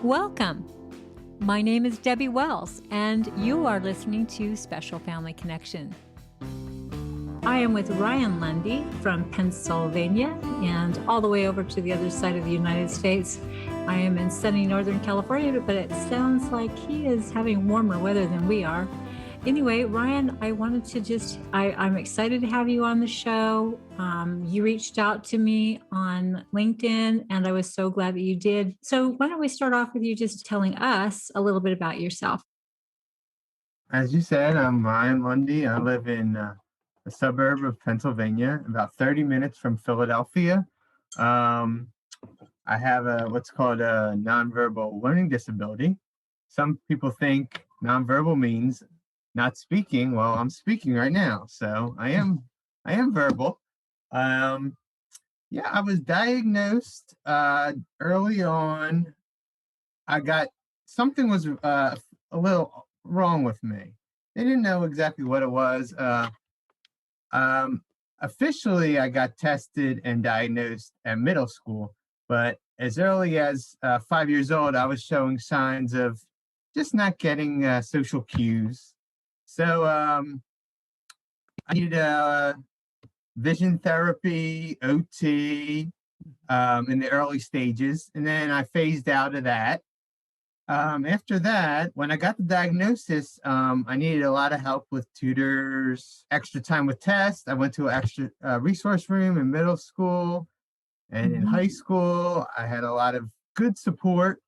Welcome. My name is Debby Wells, and you are listening to Special Family Connection. I am with Ryan Lundy from Pennsylvania and all the way over to the other side of the United States. I am in sunny Northern California, but it sounds like he is having warmer weather than we are. Anyway, Ryan, I wanted to I'm excited to have you on the show. You reached out to me on LinkedIn, and I was so glad that you did. So why don't we start off with you just telling us a little bit about yourself? As you said, I'm Ryan Lundy. I live in a suburb of Pennsylvania, about 30 minutes from Philadelphia. I have what's called a non-verbal learning disability. Some people think non-verbal means not speaking. Well, I'm speaking right now, so I am verbal. I was diagnosed early on. I got something was a little wrong with me. They didn't know exactly what it was. Officially, I got tested and diagnosed at middle school, but as early as 5 years old, I was showing signs of just not getting social cues. So I needed vision therapy, OT in the early stages, and then I phased out of that. After that, when I got the diagnosis, I needed a lot of help with tutors, extra time with tests. I went to an extra resource room in middle school, and in high school, I had a lot of good support.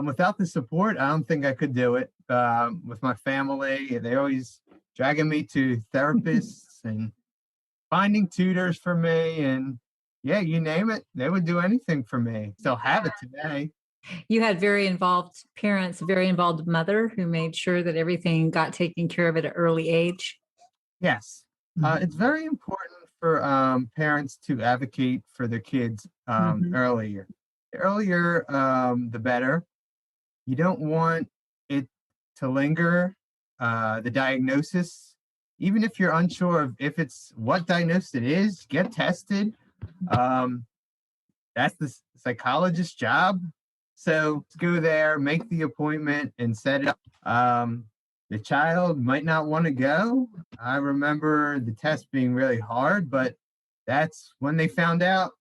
Without the support, I don't think I could do it. With my family, they always dragging me to therapists and finding tutors for me, and yeah, you name it, they would do anything for me. Still have it today. You had very involved parents, a very involved mother who made sure that everything got taken care of at an early age. Yes. It's very important for parents to advocate for their kids earlier. The earlier, the better. You don't want it to linger, the diagnosis. Even if you're unsure of if it's what diagnosis it is, get tested. That's the psychologist's job. So go there, make the appointment, and set it up. The child might not want to go. I remember the test being really hard, but that's when they found out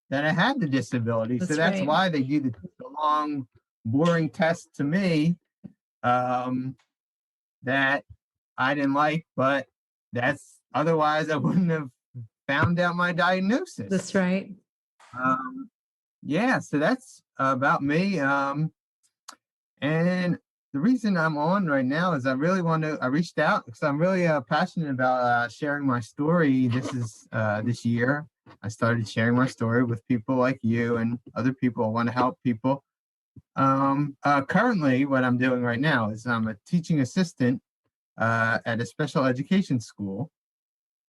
that I had the disability. So that's right. why they do the long, boring test to me that I didn't like, but that's otherwise I wouldn't have found out my diagnosis. That's right. So that's about me. And the reason I'm on right now is I reached out because I'm really passionate about sharing my story. This year, I started sharing my story with people like you and other people. I want to help people. Currently, what I'm doing right now is I'm a teaching assistant at a special education school.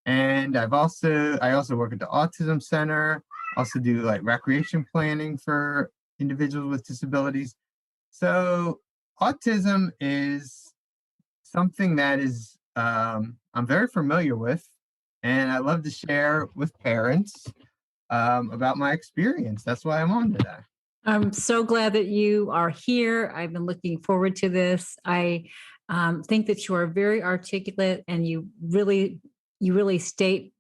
And I also work at the autism center, also do like recreation planning for individuals with disabilities. So autism is something that is I'm very familiar with, and I love to share with parents about my experience. That's why I'm on today. I'm so glad that you are here. I've been looking forward to this. I think that you are very articulate, and you really state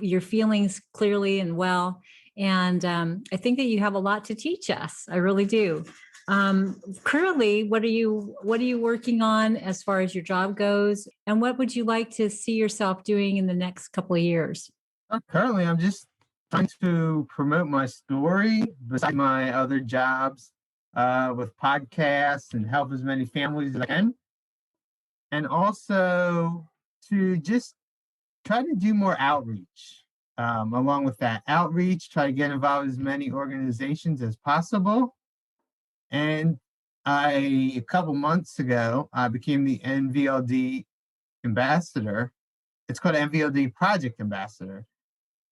your feelings clearly and well. And I think that you have a lot to teach us. I really do. Currently, what are you working on as far as your job goes? And what would you like to see yourself doing in the next couple of years? Currently, I'm just trying to promote my story besides my other jobs with podcasts and help as many families as I can. And also to just try to do more outreach. Along with that outreach, try to get involved in as many organizations as possible. And a couple months ago, I became the NVLD ambassador. It's called NVLD Project Ambassador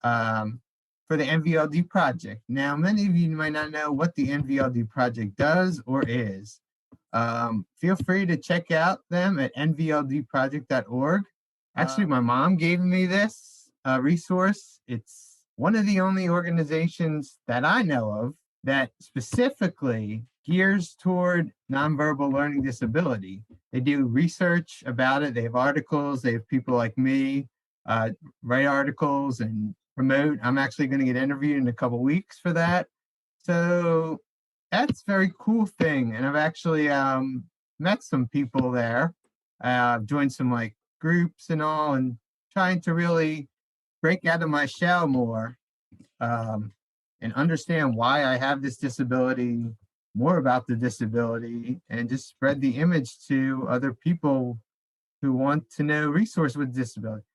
for the NVLD project. Now, many of you might not know what the NVLD project does or is. Feel free to check out them at nvldproject.org. Actually, my mom gave me this resource. It's one of the only organizations that I know of that specifically gears toward nonverbal learning disability. They do research about it. They have articles. They have people like me write articles and promote. I'm actually going to get interviewed in a couple weeks for that. So that's a very cool thing. And I've actually met some people there, joined some like groups and all, and trying to really break out of my shell more, and understand why I have this disability, more about the disability, and just spread the image to other people who want to know resource with disability.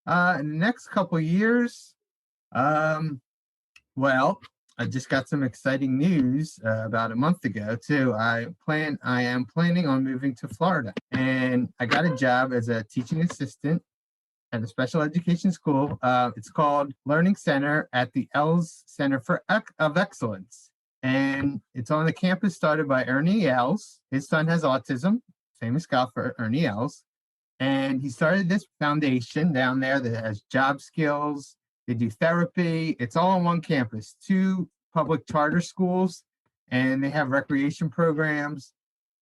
In the next couple of years, well, I just got some exciting news about a month ago too. I am planning on moving to Florida, and I got a job as a teaching assistant at a special education school. It's called Learning Center at the Ellis Center of Excellence, and it's on the campus started by Ernie Ellis. His son has autism, famous golfer Ernie Ellis, and he started this foundation down there that has job skills. They do therapy. It's all on one campus, 2 public charter schools, and they have recreation programs.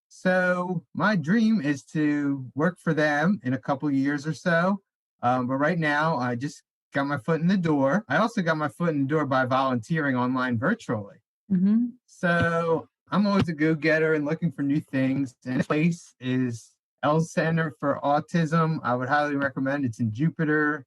So my dream is to work for them in a couple of years or so. But right now, I just got my foot in the door. I also got my foot in the door by volunteering online virtually. Mm-hmm. So I'm always a go-getter and looking for new things. And this place is Ellis Center for Autism. I would highly recommend. It's in Jupiter.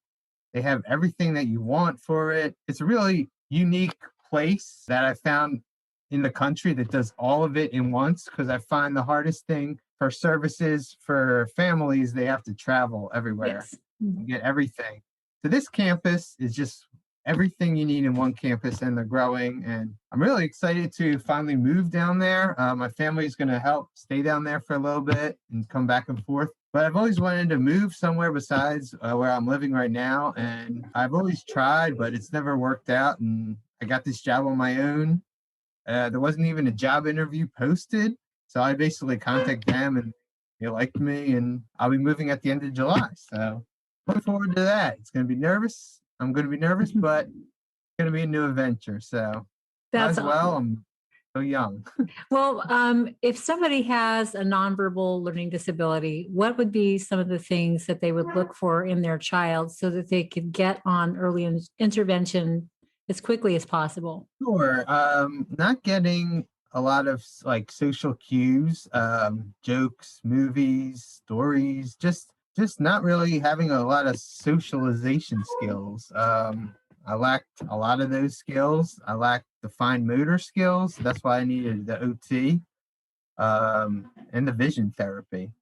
They have everything that you want for it. It's a really unique place that I found in the country that does all of it in once, because I find the hardest thing for services for families, they have to travel everywhere and get everything. So this campus is just everything you need in one campus, and they're growing. And I'm really excited to finally move down there. My family is going to help stay down there for a little bit and come back and forth. But I've always wanted to move somewhere besides where I'm living right now. And I've always tried, but it's never worked out. And I got this job on my own. There wasn't even a job interview posted. So I basically contacted them and they liked me. And I'll be moving at the end of July. So looking forward to that. It's going to be nervous. I'm going to be nervous, but it's going to be a new adventure. So That's as well, I'm so young. Well, if somebody has a nonverbal learning disability, what would be some of the things that they would look for in their child so that they could get on early intervention as quickly as possible? Sure. Not getting a lot of like social cues, jokes, movies, stories, just not really having a lot of socialization skills. I lacked a lot of those skills. I lacked the fine motor skills. That's why I needed the OT and the vision therapy.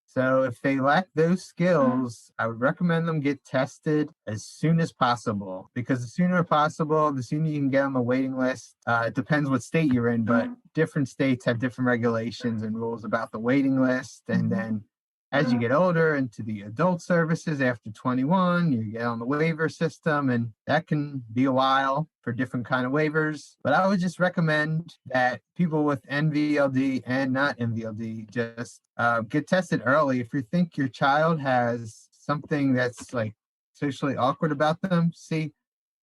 So if they lack those skills, I would recommend them get tested as soon as possible, because the sooner possible, the sooner you can get on the waiting list. It depends what state you're in, but different states have different regulations and rules about the waiting list. And then as you get older into the adult services after 21, you get on the waiver system, and that can be a while for different kind of waivers. But I would just recommend that people with NVLD and not NVLD just get tested early. If you think your child has something that's like socially awkward about them, see,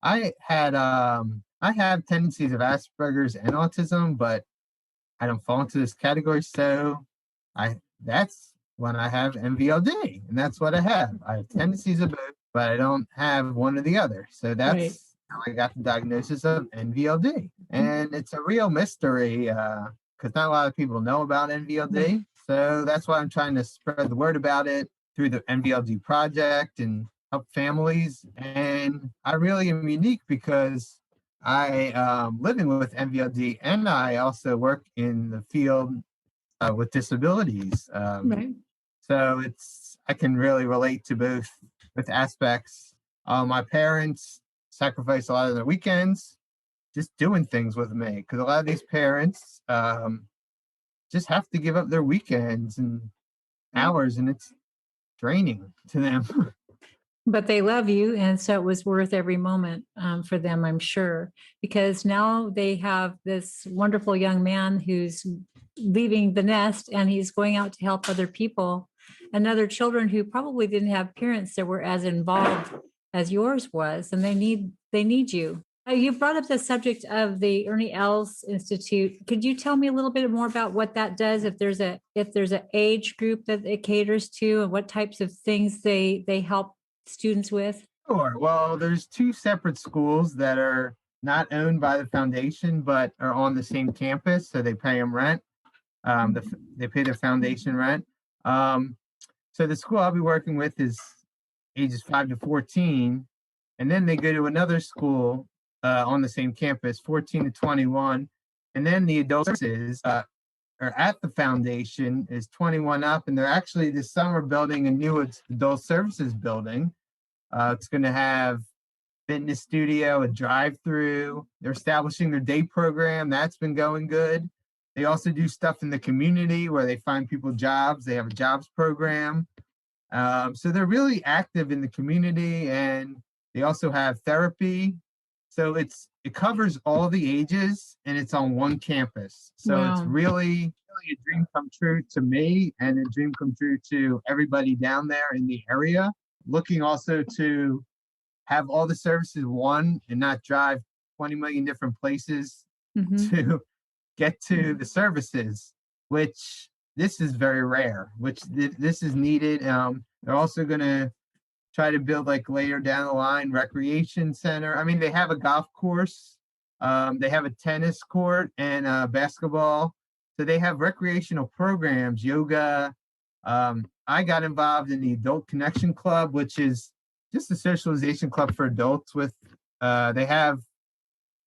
I have tendencies of Asperger's and autism, but I don't fall into this category. So that's when I have NVLD, and that's what I have. I have tendencies of both, but I don't have one or the other. So that's how I got the diagnosis of NVLD. And it's a real mystery because not a lot of people know about NVLD. So that's why I'm trying to spread the word about it through the NVLD project and help families. And I really am unique because I living with NVLD, and I also work in the field with disabilities. So I can really relate to both aspects. My parents sacrifice a lot of their weekends just doing things with me, because a lot of these parents just have to give up their weekends and hours, and it's draining to them. But they love you. And so it was worth every moment for them, I'm sure, because now they have this wonderful young man who's leaving the nest and he's going out to help other people and other children who probably didn't have parents that were as involved as yours was. And they need you. You brought up the subject of the Ernie Els Institute. Could you tell me a little bit more about what that does? If there's an age group that it caters to, and what types of things they help students with? Sure. Well, there's two separate schools that are not owned by the foundation, but are on the same campus, so they pay them rent. They pay the foundation rent. Um, so the school I'll be working with is ages 5 to 14, and then they go to another school on the same campus, 14 to 21, and then the adult services are at the foundation is 21 up, and they're actually this summer building a new adult services building. It's going to have fitness studio, a drive-through. They're establishing their day program. That's been going good. They also do stuff in the community where they find people jobs. They have a jobs program. So they're really active in the community, and they also have therapy. So it covers all the ages, and it's on one campus. So it's Wow. really a dream come true to me, and a dream come true to everybody down there in the area. Looking also to have all the services one and not drive 20 million different places Mhm. to get to the services, which this is very rare, which this is needed. They're also going to try to build, like, later down the line, recreation center. I mean, they have a golf course, they have a tennis court and basketball. So they have recreational programs, yoga. I got involved in the Adult Connection Club, which is just a socialization club for adults with, they have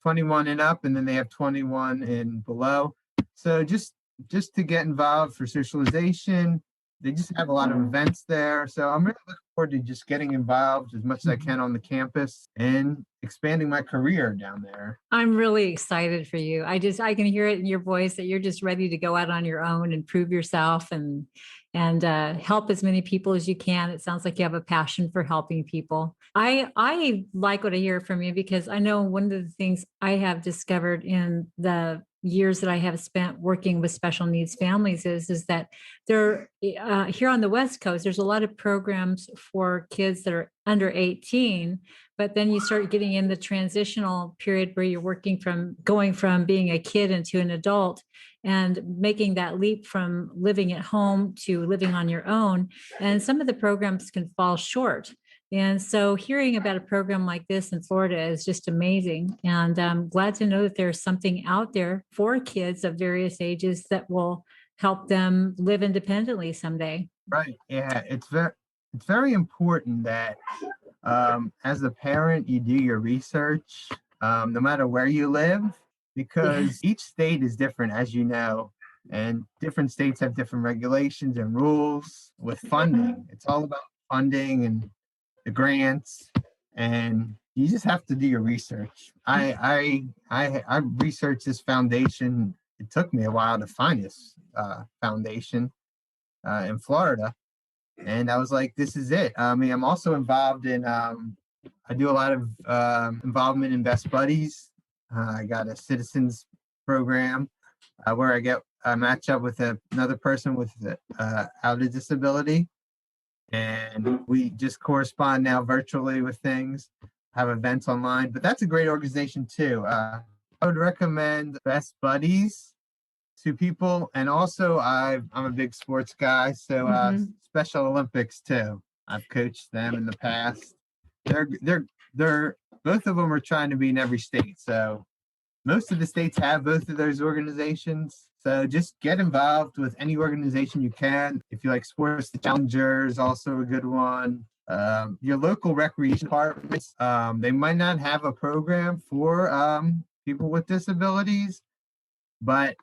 21 and up, and then they have 21 and below. So just to get involved for socialization. They just have a lot of events there. So I'm really looking forward to just getting involved as much as I can on the campus and expanding my career down there. I'm really excited for you. I can hear it in your voice that you're just ready to go out on your own and prove yourself and help as many people as you can. It sounds like you have a passion for helping people. I like what I hear from you, because I know one of the things I have discovered in the years that I have spent working with special needs families is that there here on the West Coast, there's a lot of programs for kids that are under 18. But then you start getting in the transitional period where you're going from being a kid into an adult, and making that leap from living at home to living on your own. And some of the programs can fall short. And so hearing about a program like this in Florida is just amazing. And I'm glad to know that there's something out there for kids of various ages that will help them live independently someday. Right. Yeah. It's very important that as a parent, you do your research, no matter where you live, Yeah. because each state is different, as you know, and different states have different regulations and rules with funding. It's all about funding and the grants, and you just have to do your research. I researched this foundation. It took me a while to find this foundation in Florida, and I was like, this is it. I mean, I'm also involved in, I do a lot of involvement in Best Buddies. I got a citizens program where I match up with another person with out of disability, and we just correspond now virtually with things, have events online. But that's a great organization too. I would recommend Best Buddies to people, and also I'm a big sports guy, so Mhm. Special Olympics too. I've coached them in the past. They're both of them are trying to be in every state, so most of the states have both of those organizations. So just get involved with any organization you can. If you like sports, the Challenger is also a good one. Your local recreation departments, they might not have a program for people with disabilities, but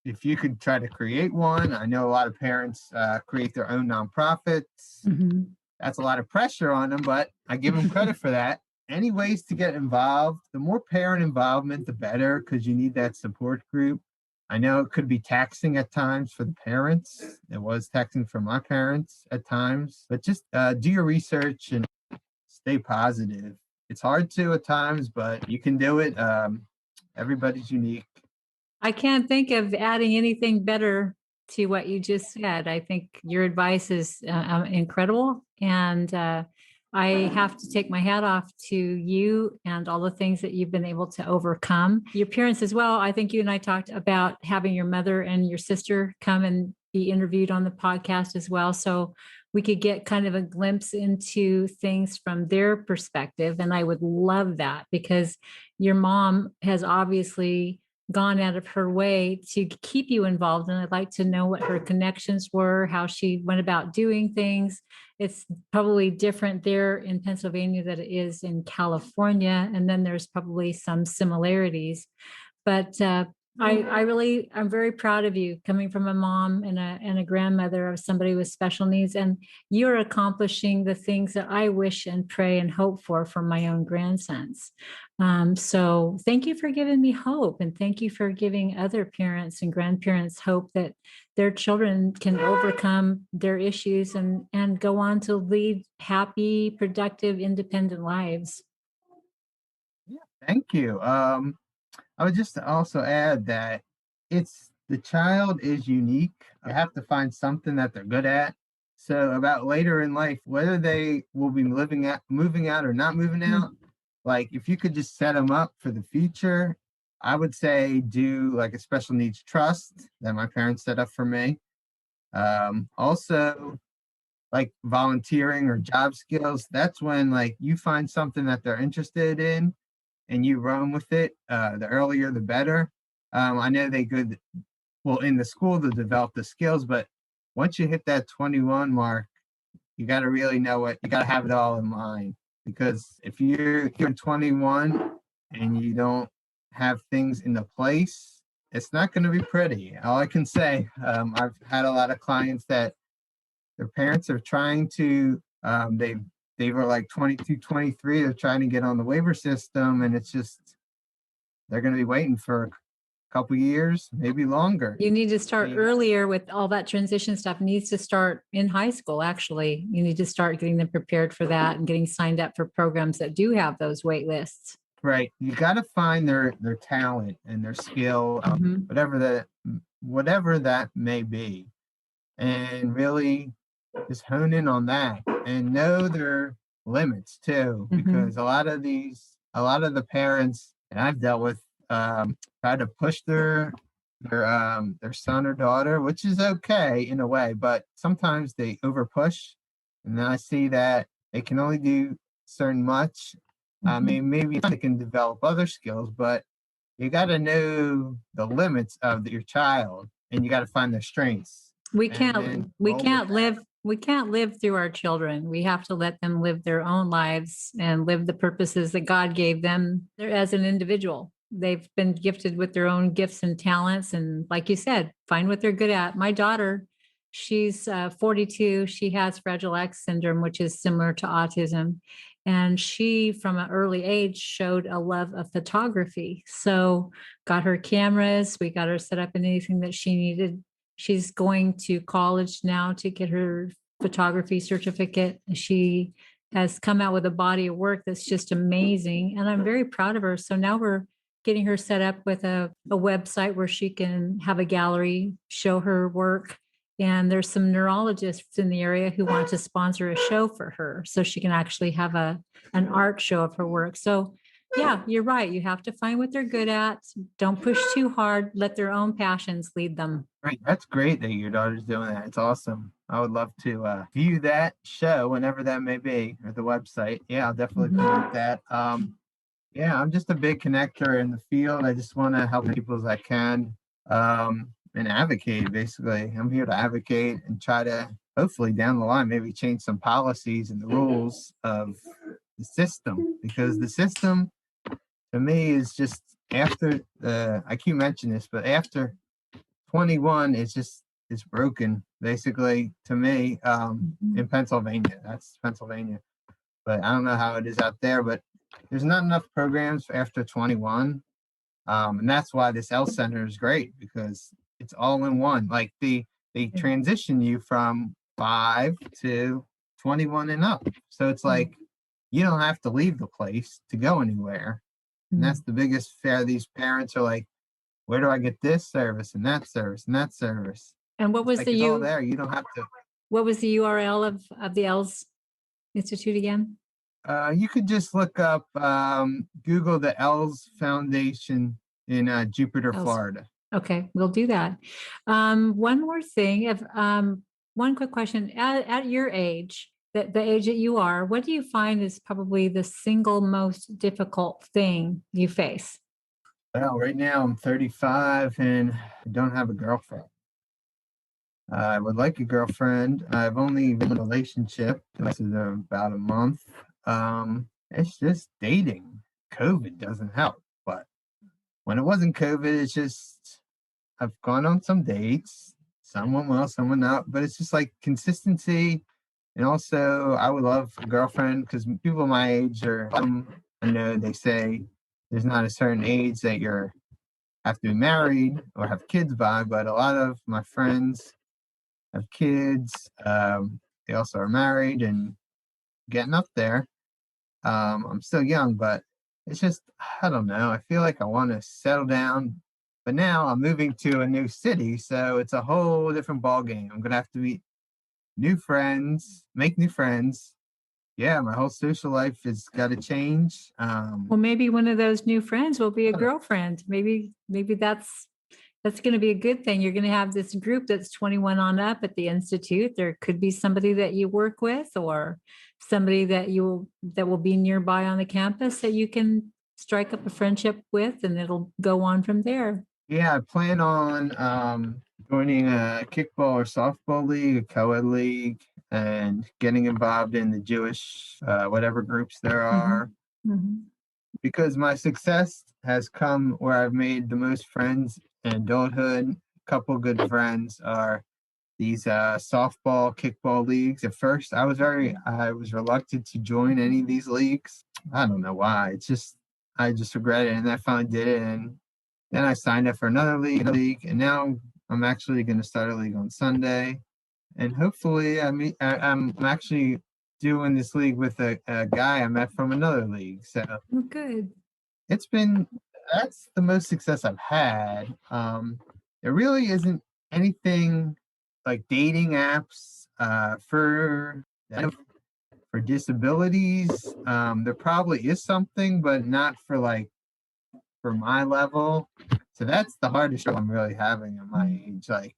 if you could try to create one. I know a lot of parents create their own nonprofits. Mhm. That's a lot of pressure on them, but I give them credit for that. Any ways to get involved, the more parent involvement, the better, because you need that support group. I know it could be taxing at times for the parents. It was taxing for my parents at times, but just do your research and stay positive. It's hard to at times, but you can do it. Everybody's unique. I can't think of adding anything better to what you just said. I think your advice is incredible. And I have to take my hat off to you and all the things that you've been able to overcome. Your parents as well. I think you and I talked about having your mother and your sister come and be interviewed on the podcast as well. So we could get kind of a glimpse into things from their perspective. And I would love that because your mom has obviously gone out of her way to keep you involved. And I'd like to know what her connections were, how she went about doing things. It's probably different there in Pennsylvania than it is in California. And then there's probably some similarities. But I'm very proud of you coming from a mom and a grandmother of somebody with special needs. And you're accomplishing the things that I wish and pray and hope for my own grandsons. So thank you for giving me hope. And thank you for giving other parents and grandparents hope that their children can overcome their issues and go on to lead happy, productive, independent lives. Yeah, thank you. I would just also add that the child is unique. You have to find something that they're good at. So about later in life, whether they will be moving out or not moving out, like if you could just set them up for the future, I would say do like a special needs trust that my parents set up for me. Also like volunteering or job skills. That's when like you find something that they're interested in and you run with it. The earlier, the better. I know they could, well, in the school to develop the skills, but once you hit that 21 mark, you got to really know what you got to have it all in mind. Because if you're 21 and you don't have things in the place, it's not going to be pretty. All I can say, I've had a lot of clients that their parents are trying to, they were like 22, 23, they're trying to get on the waiver system, and it's just, they're going to be waiting for a couple years, maybe longer. You need to start earlier with all that transition stuff. It needs to start in high school, actually. You need to start getting them prepared for that and getting signed up for programs that do have those wait lists. Right. You got to find their talent and their skill, whatever that may be, and really just hone in on that and know their limits too, because a lot of the parents that I've dealt with try to push their son or daughter, which is okay in a way, but sometimes they over push, and then I see that they can only do certain much. I mean, maybe they can develop other skills, but you got to know the limits of your child, and you got to find their strengths. We can't live through our children. We have to let them live their own lives and live the purposes that God gave them as an individual. They've been gifted with their own gifts and talents. And like you said, find what they're good at. My daughter, she's 42. She has Fragile X syndrome, which is similar to autism. And she, from an early age, showed a love of photography. So got her cameras. We got her set up in anything that she needed. She's going to college now to get her photography certificate. She has come out with a body of work that's just amazing. And I'm very proud of her. So now we're getting her set up with a website where she can have a gallery, show her work. And there's some neurologists in the area who want to sponsor a show for her so she can actually have an art show of her work. So yeah, you're right. You have to find what they're good at. Don't push too hard. Let their own passions lead them. Right. That's great that your daughter's doing that. It's awesome. I would love to view that show whenever that may be, or the website. Yeah, I'll definitely promote that. Yeah, I'm just a big connector in the field. I just want to help people as I can and advocate, basically. I'm here to advocate and try to, hopefully down the line, maybe change some policies and the rules of the system, because the system to me is just after I keep mentioning this, but after 21 it's broken, basically, to me, in Pennsylvania. That's Pennsylvania, but I don't know how it is out there, but there's not enough programs after 21, and that's why this health center is great, because it's all in one. Like they transition you from 5 to 21 and up, so it's like you don't have to leave the place to go anywhere. And that's the biggest fear. These parents are like, where do I get this service and that service and that service? And what was like it's all there. You don't have to. What was the URL of the Ellis Institute again? You could just look up, Google the Ellis Foundation in Jupiter, Else. Florida. Okay, we'll do that. One more thing, if one quick question: at your age, the age that you are, what do you find is probably the single most difficult thing you face? Well, right now I'm 35 and I don't have a girlfriend. I would like a girlfriend. I've only been in a relationship. This is about a month. It's just dating. COVID doesn't help. But when it wasn't COVID, it's just I've gone on some dates. Someone will, someone not. But it's just like consistency. And also, I would love a girlfriend because people my age are, I know they say there's not a certain age that you're have to be married or have kids by, but a lot of my friends have kids. They also are married and getting up there. I'm still young, but it's just, I don't know. I feel like I want to settle down, but now I'm moving to a new city. So it's a whole different ball game. I'm going to have to meet new friends, make new friends. Yeah, my whole social life has got to change. Well, maybe one of those new friends will be a girlfriend. Maybe that's going to be a good thing. You're going to have this group that's 21 on up at the Institute. There could be somebody that you work with or somebody that will be nearby on the campus that you can strike up a friendship with, and it'll go on from there. Yeah, I plan on joining a kickball or softball league, a co-ed league, and getting involved in the Jewish whatever groups there are. Mm-hmm. Because my success has come where I've made the most friends in adulthood. A couple good friends are these softball, kickball leagues. At first, I was reluctant to join any of these leagues. I don't know why. I just regret it, and I finally did it. And then I signed up for another league, and now I'm actually going to start a league on Sunday. And hopefully, I'm actually doing this league with a guy I met from another league. So good. That's the most success I've had. There really isn't anything like dating apps for disabilities. There probably is something, but not for my level. So that's the hardest struggle I'm really having at my age, like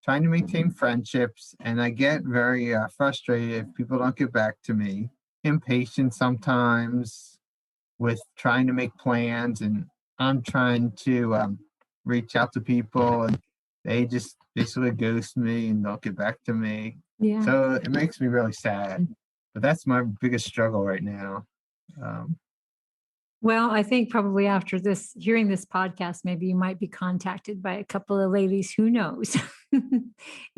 trying to maintain friendships. And I get very frustrated if people don't get back to me, impatient sometimes with trying to make plans. And I'm trying to reach out to people and they just basically ghost me and don't get back to me. Yeah. So it makes me really sad. But that's my biggest struggle right now. Well, I think probably after hearing this podcast, maybe you might be contacted by a couple of ladies. Who knows?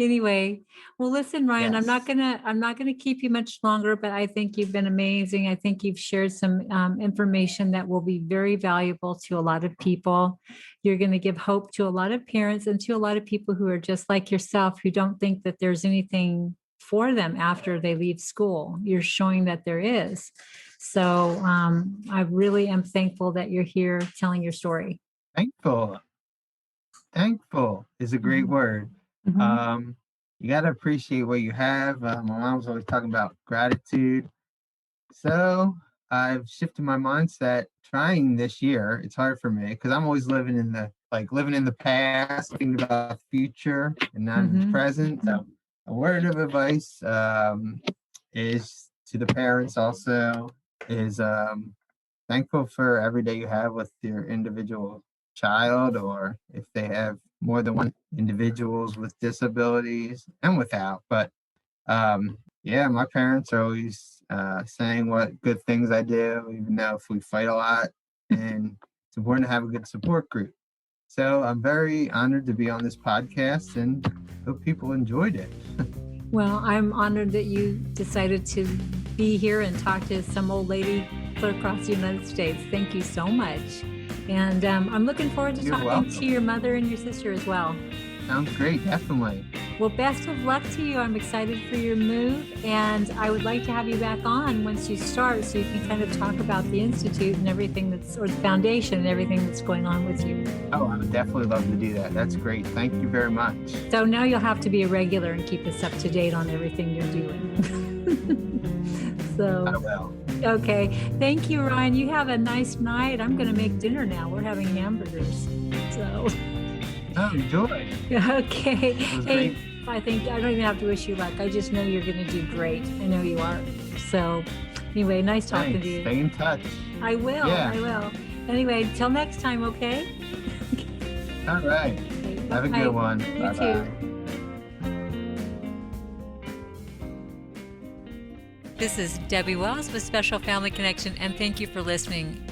Anyway, well, listen, Ryan, Yes. I'm not gonna keep you much longer, but I think you've been amazing. I think you've shared some information that will be very valuable to a lot of people. You're going to give hope to a lot of parents and to a lot of people who are just like yourself, who don't think that there's anything for them after they leave school. You're showing that there is. So I really am thankful that you're here telling your story. Thankful is a great word. Mm-hmm. You got to appreciate what you have. My mom was always talking about gratitude. So I've shifted my mindset trying this year. It's hard for me because I'm always living in the past, thinking about the future and not in the present. So a word of advice is to the parents also is thankful for every day you have with your individual child, or if they have more than one individuals with disabilities and without. But yeah, my parents are always saying what good things I do, even though if we fight a lot, and it's important to have a good support group. So I'm very honored to be on this podcast and hope people enjoyed it. Well, I'm honored that you decided to be here and talk to some old lady clear across the United States. Thank you so much. And I'm looking forward to talking to your mother and your sister as well. Sounds great, definitely. Well, best of luck to you. I'm excited for your move, and I would like to have you back on once you start so you can kind of talk about the Institute and everything or the foundation and everything that's going on with you. Oh, I would definitely love to do that. That's great. Thank you very much. So now you'll have to be a regular and keep us up to date on everything you're doing. So I will. Okay. Thank you, Ryan. You have a nice night. I'm going to make dinner now. We're having hamburgers. So. Oh, enjoy. Okay. It was Hey, great. I think I don't even have to wish you luck. I just know you're going to do great. I know you are. So, anyway, nice talking Thanks. to you. Stay in touch. I will. Yeah. I will. Anyway, till next time, okay? All right. Okay, Have a bye-bye. good one. You Bye-bye. too. This is Debby Wells with Special Family Connection, and thank you for listening.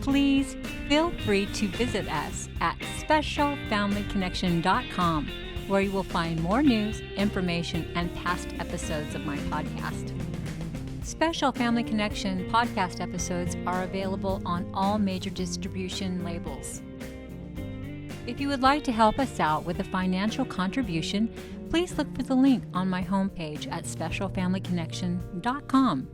Please feel free to visit us at specialfamilyconnection.com, where you will find more news, information, and past episodes of my podcast. Special Family Connection podcast episodes are available on all major distribution labels. If you would like to help us out with a financial contribution, please look for the link on my homepage at specialfamilyconnection.com.